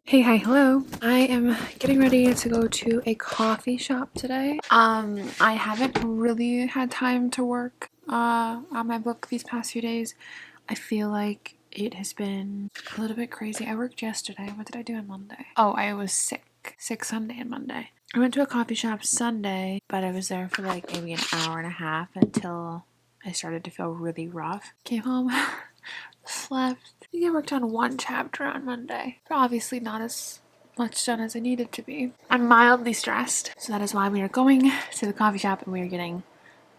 Hey, hi, hello. I am getting ready to go to a coffee shop today. I haven't really had time to work on my book these past few days. I feel like it has been a little bit crazy. I worked yesterday. What did I do on Monday? Oh, I was sick. Sick Sunday and Monday. I went to a coffee shop Sunday, but I was there for like maybe an hour and a half until I started to feel really rough. Came home. Slept. I think I worked on one chapter on Monday, but obviously not as much done as I needed to be. I'm mildly stressed, so that is why we are going to the coffee shop and we are getting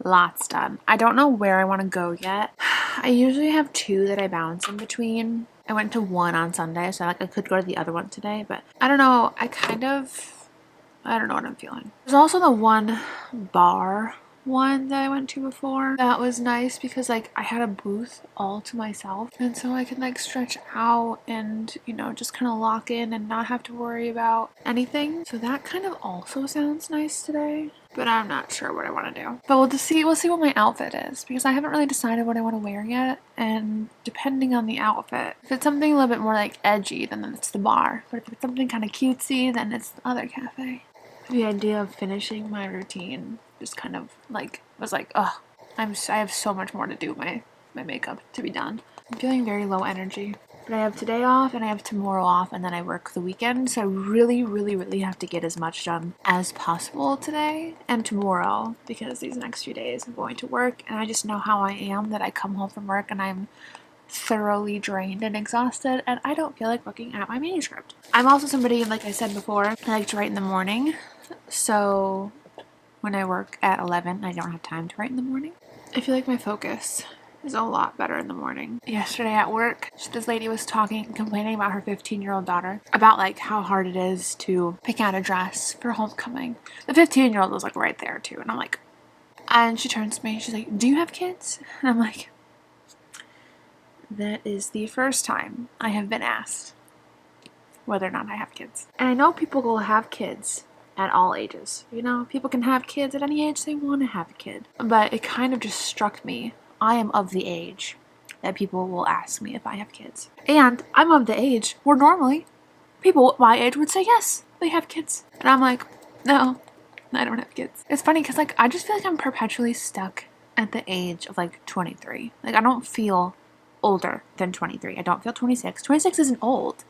lots done. I don't know where I want to go yet. I usually have two that I bounce in between. I went to one on Sunday, so I could go to the other one today, but I don't know. I don't know what I'm feeling. There's also the one bar one that I went to before. That was nice because like I had a booth all to myself, and so I could like stretch out and, you know, just kind of lock in and not have to worry about anything. So that kind of also sounds nice today, but I'm not sure what I want to do. But we'll see what my outfit is, because I haven't really decided what I want to wear yet, and depending on the outfit, if it's something a little bit more like edgy, then it's the bar, but if it's something kind of cutesy, then it's the other cafe. The idea of finishing my routine just kind of like was like, oh, I have so much more to do with my makeup to be done. I'm feeling very low energy, but I have today off and I have tomorrow off, and then I work the weekend, so I really have to get as much done as possible today and tomorrow, because these next few days I'm going to work, and I just know how I am, that I come home from work and I'm thoroughly drained and exhausted, and I don't feel like looking at my manuscript. I'm also somebody, like I said before, I like to write in the morning, so when I work at 11, I don't have time to write in the morning. I feel like my focus is a lot better in the morning. Yesterday at work, this lady was complaining about her 15-year-old daughter, about like how hard it is to pick out a dress for homecoming. The 15-year-old was like right there too, and I'm like, and she turns to me, she's like, do you have kids? And I'm like, that is the first time I have been asked whether or not I have kids. And I know people will have kids at all ages. You know, people can have kids at any age they want to have a kid. But it kind of just struck me, I am of the age that people will ask me if I have kids. And I'm of the age where normally people my age would say yes, they have kids. And I'm like, no, I don't have kids. It's funny because like I just feel like I'm perpetually stuck at the age of like 23. Like I don't feel older than 23. I don't feel 26. 26 isn't old.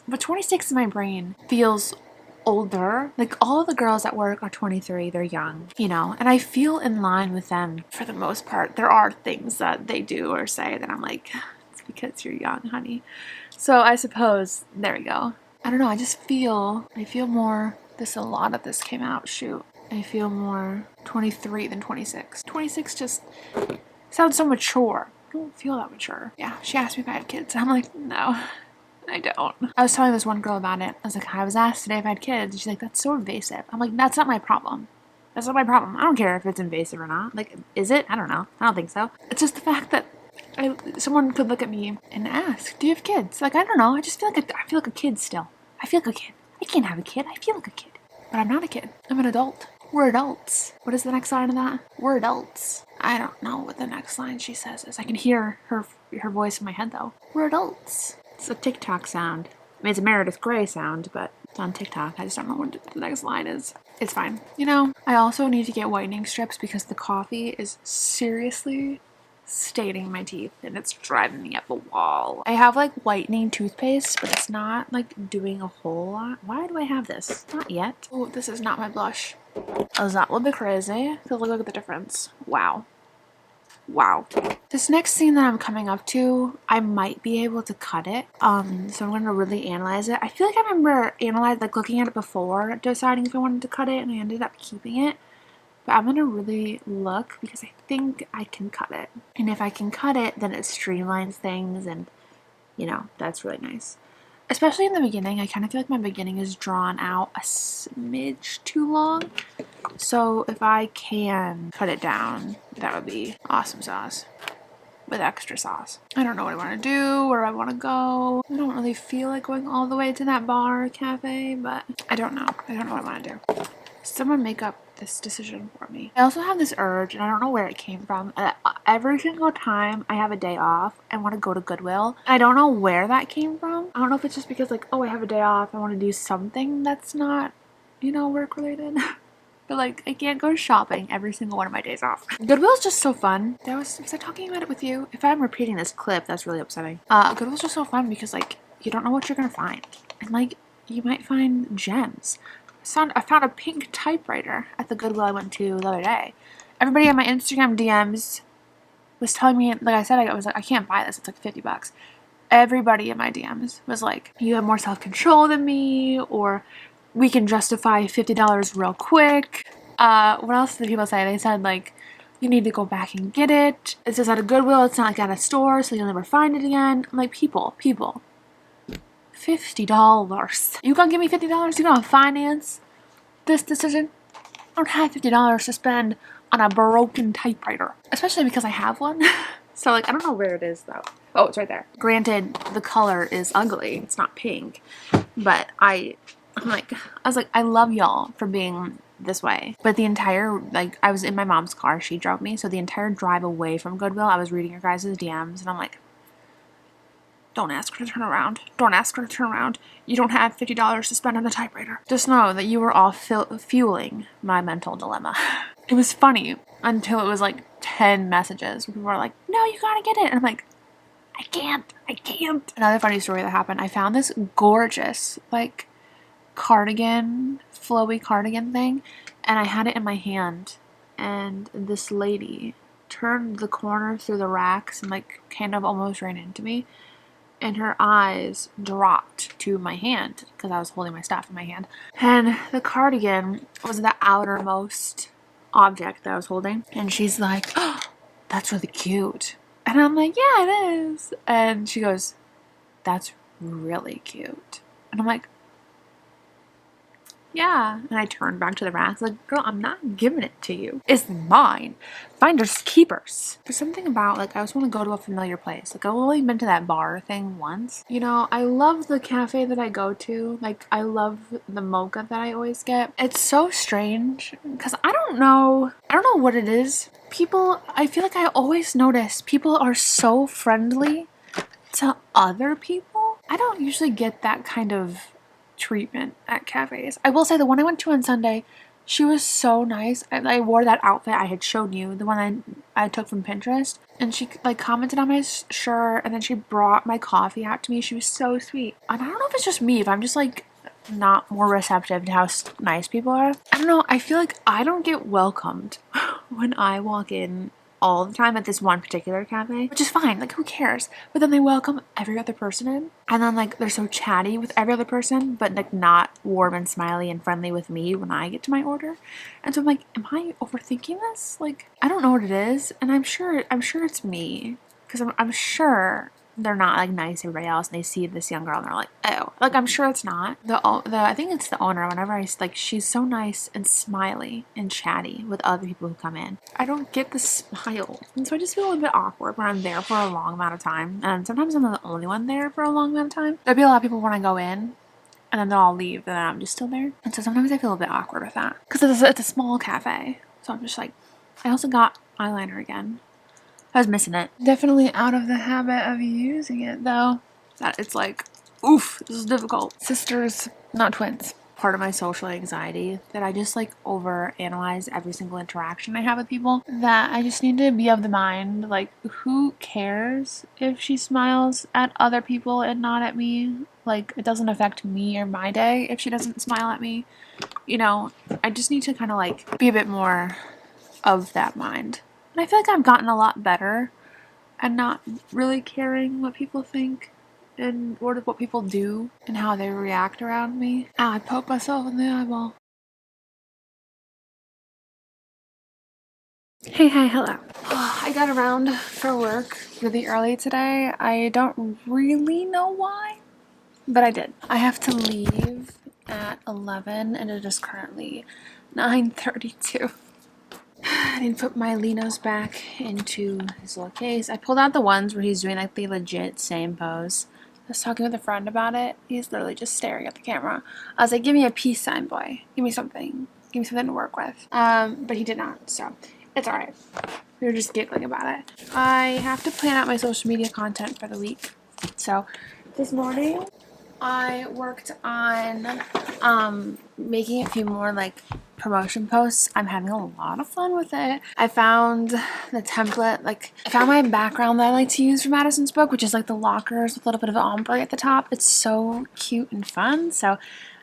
But 26 in my brain feels older. Like all the girls at work are 23, they're young, you know, and I feel in line with them for the most part. There are things that they do or say that I'm like, it's because you're young, honey. So I suppose, there we go. I don't know, I feel more, a lot of this came out, shoot. I feel more 23 than 26. 26 just sounds so mature. I don't feel that mature. Yeah, she asked me if I had kids. I'm like, no, I don't. I was telling this one girl about it. I was like, I was asked today if I had kids. She's like, that's so invasive. I'm like, that's not my problem. That's not my problem. I don't care if it's invasive or not. Like, is it? I don't know. I don't think so. It's just the fact that someone could look at me and ask, do you have kids? Like, I don't know. I just feel like I feel like a kid still. I feel like a kid. I can't have a kid. I feel like a kid. But I'm not a kid. I'm an adult. We're adults. What is the next line of that? We're adults. I don't know what the next line she says is. I can hear her voice in my head though. We're adults. It's a TikTok sound. I mean, it's a Meredith Grey sound, but it's on TikTok. I just don't know what the next line is. It's fine. You know, I also need to get whitening strips because the coffee is seriously staining my teeth and it's driving me up a wall. I have like whitening toothpaste, but it's not like doing a whole lot. Why do I have this? Not yet. Oh, this is not my blush. Oh, is that a little bit crazy? Look at the difference. Wow. Wow. This next scene that I'm coming up to, I might be able to cut it. So I'm going to really analyze it. I feel like I remember looking at it before, deciding if I wanted to cut it, and I ended up keeping it. But I'm going to really look because I think I can cut it. And if I can cut it, then it streamlines things and, you know, that's really nice. Especially in the beginning, I kind of feel like my beginning is drawn out a smidge too long. So if I can cut it down, that would be awesome sauce. With extra sauce. I don't know what I want to do, where I want to go. I don't really feel like going all the way to that bar or cafe, but I don't know. I don't know what I want to do. Someone make up this decision for me. I also have this urge, and I don't know where it came from. Every single time I have a day off, I want to go to Goodwill. And I don't know where that came from. I don't know if it's just because like, oh, I have a day off, I want to do something that's not, you know, work related. But like, I can't go shopping every single one of my days off. Goodwill's just so fun. Was I talking about it with you? If I'm repeating this clip, that's really upsetting. Goodwill's just so fun because like, you don't know what you're gonna find. And like, you might find gems. I found a pink typewriter at the Goodwill I went to the other day. Everybody on my Instagram DMs was telling me, like I said, I was like, I can't buy this, it's like $50. Everybody in my DMs was like, you have more self-control than me, or we can justify $50 real quick. What else did people say? They said like, you need to go back and get it. It's just at a Goodwill, it's not like at a store, so you'll never find it again. I'm like, people, $50. You gonna give me $50? You gonna finance this decision? I don't have $50 to spend on a broken typewriter, especially because I have one. So like, I don't know where it is though. Oh, it's right there. Granted, the color is ugly. It's not pink, but I was like, I love y'all for being this way. But the entire, like, I was in my mom's car. She drove me. So the entire drive away from Goodwill, I was reading your guys' DMs, and I'm like, don't ask her to turn around. Don't ask her to turn around. You don't have $50 to spend on a typewriter. Just know that you were all fueling my mental dilemma. It was funny until it was like 10 messages where people were like, no, you gotta get it. And I'm like, I can't. Another funny story that happened, I found this gorgeous, like, cardigan, flowy cardigan thing, and I had it in my hand, and this lady turned the corner through the racks and like kind of almost ran into me, and her eyes dropped to my hand because I was holding my stuff in my hand, and the cardigan was the outermost object that I was holding, and she's like, oh, that's really cute. And I'm like, yeah, it is. And she goes, that's really cute. And I'm like, yeah. And I turned back to the racks like, girl, I'm not giving it to you. It's mine. Finders keepers. There's something about, like, I just want to go to a familiar place. Like, I've only been to that bar thing once. You know, I love the cafe that I go to. Like, I love the mocha that I always get. It's so strange because I don't know what it is. People, I feel like I always notice people are so friendly to other people. I don't usually get that kind of treatment at cafes. I will say the one I went to on Sunday, she was so nice. I wore that outfit I had shown you, the one I took from Pinterest, and she like commented on my shirt, and then she brought my coffee out to me. She was so sweet. And I don't know if it's just me, if I'm just like not more receptive to how nice people are. I don't know, I feel like I don't get welcomed when I walk in all the time at this one particular cafe, which is fine, like who cares? But then they welcome every other person in, and then like they're so chatty with every other person, but like not warm and smiley and friendly with me when I get to my order. And so I'm like, am I overthinking this? Like, I don't know what it is, and I'm sure it's me, because I'm sure they're not like nice to everybody else, and they see this young girl and they're like, oh, like I'm sure it's not. I think it's the owner. Whenever I like, she's so nice and smiley and chatty with other people who come in. I don't get the smile, and so I just feel a little bit awkward when I'm there for a long amount of time, and sometimes I'm the only one there for a long amount of time. There'll be a lot of people when I go in, and then they'll all leave, and then I'm just still there, and so sometimes I feel a bit awkward with that because it's a small cafe. So I'm just like, I also got eyeliner again. I was missing it. Definitely out of the habit of using it though. That it's like, oof, this is difficult. Sisters, not twins. Part of my social anxiety that I just like overanalyze every single interaction I have with people. That I just need to be of the mind, like, who cares if she smiles at other people and not at me? Like, it doesn't affect me or my day if she doesn't smile at me. You know, I just need to kind of like be a bit more of that mind. And I feel like I've gotten a lot better at not really caring what people think and what people do and how they react around me. Ow, I poked myself in the eyeball. Hey, hello. I got around for work really early today. I don't really know why, but I did. I have to leave at 11 and it is currently 9:32. I need to put my Linos back into his little case. I pulled out the ones where he's doing like the legit same pose. I was talking with a friend about it. He's literally just staring at the camera. I was like, give me a peace sign, boy. Give me something. give me something to work with. But he did not, so it's alright. We were just giggling about it. I have to plan out my social media content for the week. So this morning I worked on making a few more like promotion posts. I'm having a lot of fun with it. I found the template, like I found my background that I like to use for Madison's book, which is like the lockers with a little bit of ombre at the top. It's so cute and fun. So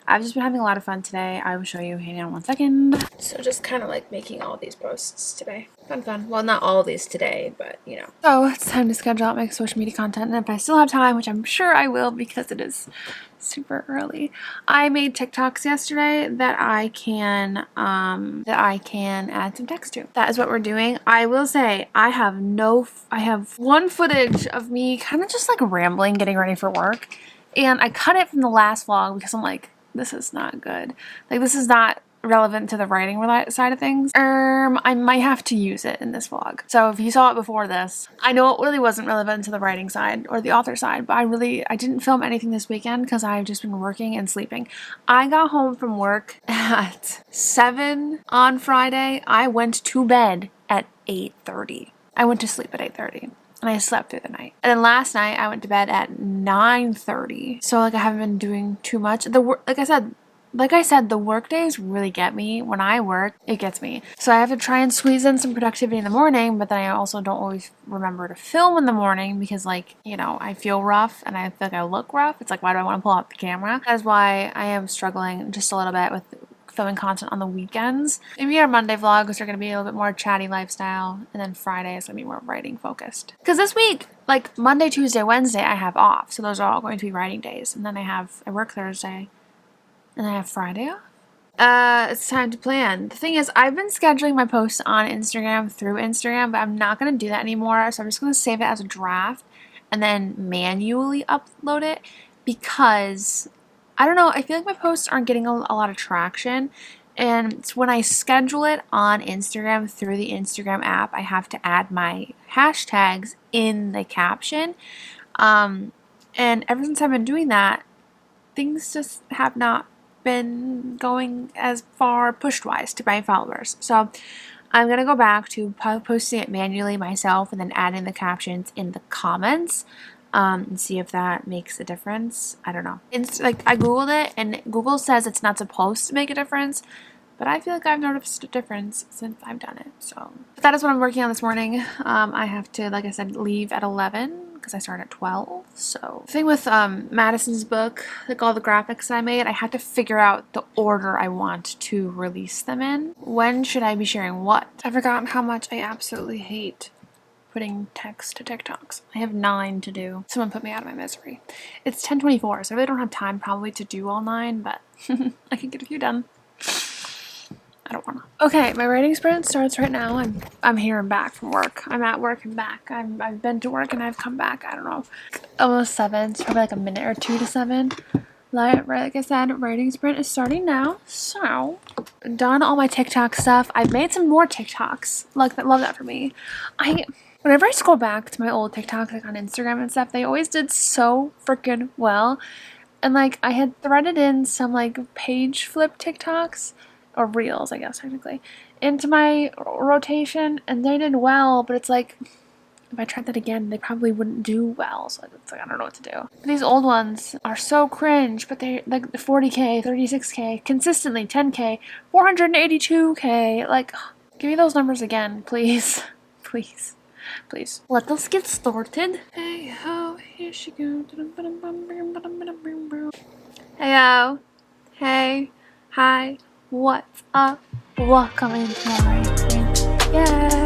I've just been having a lot of fun today. I will show you. Hang on one second. So just kind of like making all these posts today. Fun. Well, not all of these today, but you know. So it's time to schedule out my social media content. And if I still have time, which I'm sure I will because it is super early, I made TikToks yesterday that I can add some text to. That is what we're doing. I will say I have one footage of me kind of just like rambling, getting ready for work. And I cut it from the last vlog because I'm like, this is not good. Like, this is not relevant to the writing side of things. I might have to use it in this vlog. So if you saw it before this, I know it really wasn't relevant to the writing side or the author side, but I didn't film anything this weekend because I've just been working and sleeping. I got home from work at 7 on Friday. I went to bed at 8:30. I went to sleep at 8:30. And I slept through the night. And then last night I went to bed at 9:30. So like I haven't been doing too much. Like I said, the work days really get me. When I work, it gets me. So I have to try and squeeze in some productivity in the morning, but then I also don't always remember to film in the morning because, like, you know, I feel rough and I feel like I look rough. It's like, why do I want to pull out the camera? That is why I am struggling just a little bit with filming content on the weekends. Maybe our Monday vlogs are going to be a little bit more chatty lifestyle, and then Friday is going to be more writing focused. Because this week, like Monday, Tuesday, Wednesday, I have off. So those are all going to be writing days. And then I work Thursday, and I have Friday off. It's time to plan. The thing is, I've been scheduling my posts on Instagram through Instagram, but I'm not going to do that anymore. So I'm just going to save it as a draft and then manually upload it because I don't know, I feel like my posts aren't getting a lot of traction. And when I schedule it on Instagram through the Instagram app, I have to add my hashtags in the caption. And ever since I've been doing that, things just have not been going as far pushed-wise to my followers. So I'm going to go back to posting it manually myself and then adding the captions in the comments. And see if that makes a difference. I don't know. It's like I googled it and Google says it's not supposed to make a difference, but I feel like I've noticed a difference since I've done it. So but that is what I'm working on this morning. I have to, like I said, leave at 11 because I start at 12. So the thing with Madison's book, like all the graphics I made, I had to figure out the order I want to release them in. When should I be sharing what? I forgot how much I absolutely hate putting text to TikToks. I have 9 to do. Someone put me out of my misery. It's 10:24, so I really don't have time probably to do all 9, but I can get a few done. I don't wanna. Okay, my writing sprint starts right now. I'm here and back from work. I'm at work and back. I've been to work and I've come back. I don't know, almost 7. It's probably like a minute or 2 to 7. Like I said, writing sprint is starting now. So done all my TikTok stuff. I've made some more TikToks. Love that for me. Whenever I scroll back to my old TikToks, like on Instagram and stuff, they always did so freaking well. And like I had threaded in some like page flip TikToks, or reels, I guess technically, into my rotation, and they did well, but it's like if I tried that again, they probably wouldn't do well. So it's like I don't know what to do. These old ones are so cringe, but they're like 40K, 36K, consistently 10K, 482K. Like, give me those numbers again, please. Please. Please. Let us get started. Hey ho, here she goes. Hey yo. Hey. Hi. What's up? Welcome into my writing. Yeah.